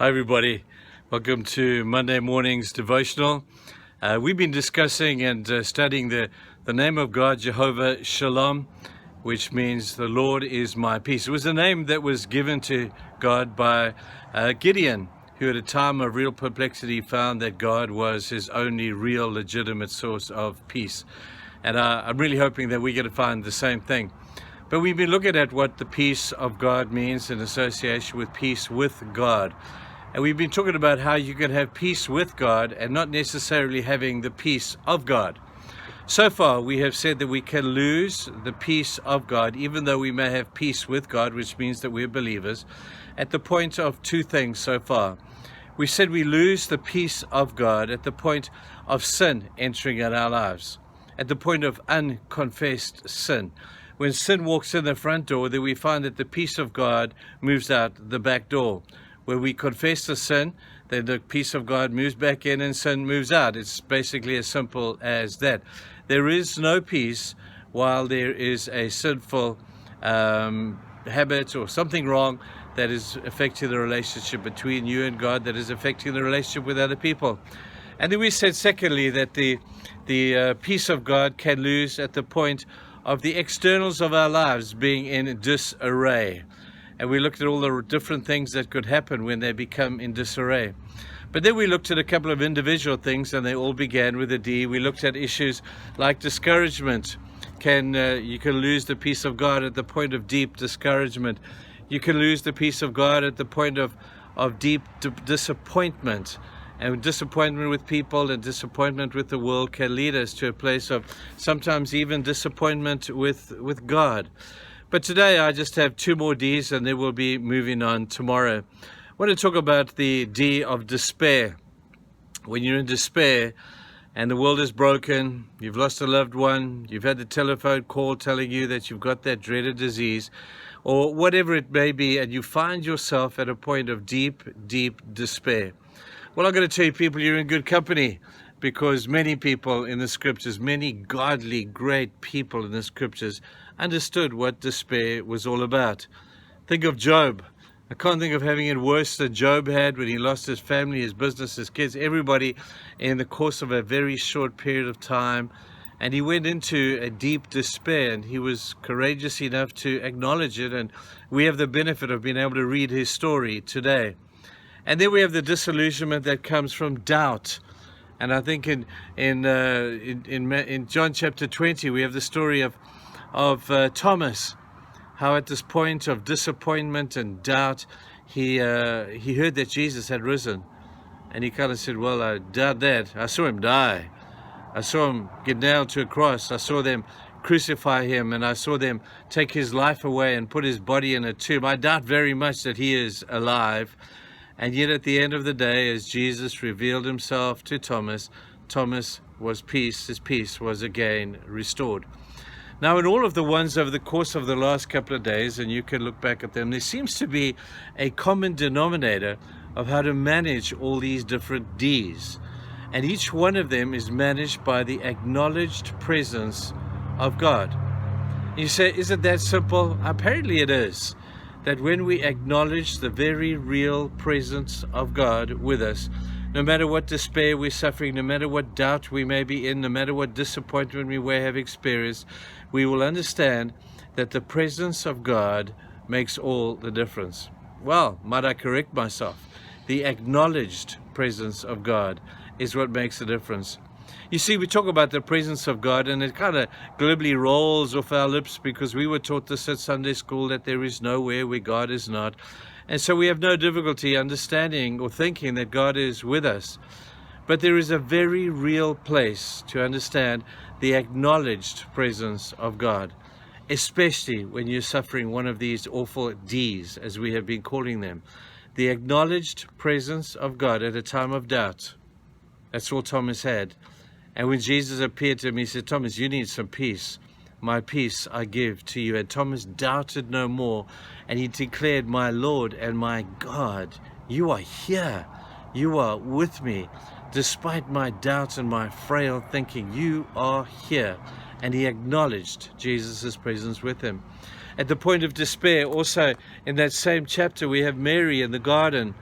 Hi everybody, welcome to Monday morning's devotional. We've been discussing and studying the name of God, Jehovah Shalom, which means the Lord is my peace. It was a name that was given to God by Gideon, who at a time of real perplexity found that God was his only real legitimate source of peace. And I'm really hoping that we're going to find the same thing. But we've been looking at what the peace of God means in association with peace with God. And we've been talking about how you can have peace with God and not necessarily having the peace of God. So far, we have said that we can lose the peace of God, even though we may have peace with God, which means that we're believers, at the point of two things so far. We said we lose the peace of God at the point of sin entering in our lives, at the point of unconfessed sin. When sin walks in the front door, then we find that the peace of God moves out the back door. Where we confess the sin, then the peace of God moves back in and sin moves out. It's basically as simple as that. There is no peace while there is a sinful habit or something wrong that is affecting the relationship between you and God, that is affecting the relationship with other people. And then we said, secondly, that the peace of God can lose at the point of the externals of our lives being in disarray. And we looked at all the different things that could happen when they become in disarray. But then we looked at a couple of individual things, and they all began with a D. We looked at issues like discouragement. You can lose the peace of God at the point of deep discouragement. You can lose the peace of God at the point of deep disappointment. And disappointment with people and disappointment with the world can lead us to a place of sometimes even disappointment with God. But today I just have two more D's, and then we'll be moving on tomorrow. I want to talk about the D of despair. When you're in despair and the world is broken, you've lost a loved one, you've had the telephone call telling you that you've got that dreaded disease, or whatever it may be, and you find yourself at a point of deep, deep despair. Well, I'm going to tell you, people, you're in good company, because many people in the scriptures, many godly, great people in the scriptures, understood what despair was all about. Think of Job. I can't think of having it worse than Job had when he lost his family, his business, his kids, everybody in the course of a very short period of time. And he went into a deep despair, and he was courageous enough to acknowledge it. And we have the benefit of being able to read his story today. And then we have the disillusionment that comes from doubt. And I think in John chapter 20, we have the story of Thomas, how at this point of disappointment and doubt, he heard that Jesus had risen. And he kind of said, well, I doubt that. I saw him die. I saw him get nailed to a cross. I saw them crucify him, and I saw them take his life away and put his body in a tomb. I doubt very much that he is alive. And yet at the end of the day, as Jesus revealed himself to Thomas, Thomas was peace. His peace was again restored. Now, in all of the ones over the course of the last couple of days, and you can look back at them, there seems to be a common denominator of how to manage all these different Ds. And each one of them is managed by the acknowledged presence of God. You say, is it that simple? Apparently it is. That when we acknowledge the very real presence of God with us, no matter what despair we're suffering, no matter what doubt we may be in, no matter what disappointment we may have experienced, we will understand that the presence of God makes all the difference. Well, might I correct myself? The acknowledged presence of God is what makes the difference. You see, we talk about the presence of God, and it kind of glibly rolls off our lips because we were taught this at Sunday school, that there is nowhere where God is not. And so we have no difficulty understanding or thinking that God is with us. But there is a very real place to understand the acknowledged presence of God, especially when you're suffering one of these awful Ds, as we have been calling them. The acknowledged presence of God at a time of doubt. That's all Thomas had. And when Jesus appeared to him, he said, Thomas, you need some peace. My peace I give to you. And Thomas doubted no more. And he declared, my Lord and my God, you are here. You are with me. Despite my doubts and my frail thinking, you are here. And he acknowledged Jesus' presence with him. At the point of despair, also in that same chapter, we have Mary in the garden.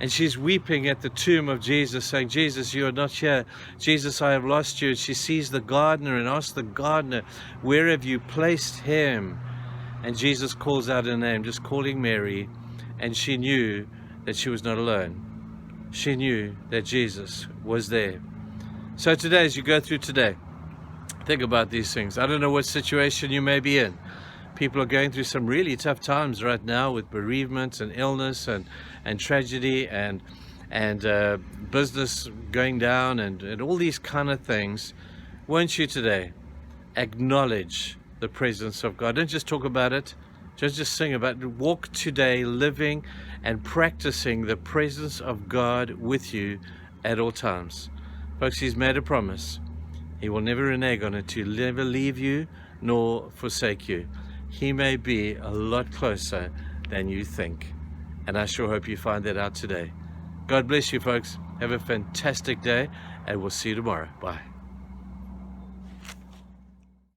And she's weeping at the tomb of Jesus, saying, Jesus, you are not here. Jesus, I have lost you. And she sees the gardener and asks the gardener, where have you placed him? And Jesus calls out her name, just calling Mary. And she knew that she was not alone. She knew that Jesus was there. So today, as you go through today, think about these things. I don't know what situation you may be in. People are going through some really tough times right now with bereavement and illness and tragedy and business going down and all these kind of things. Won't you today acknowledge the presence of God? Don't just talk about it. Just sing about it. Walk today living and practicing the presence of God with you at all times. Folks, He's made a promise. He will never renege on it, to never leave you nor forsake you. He may be a lot closer than you think. And I sure hope you find that out today. God bless you, folks. Have a fantastic day, and we'll see you tomorrow. Bye.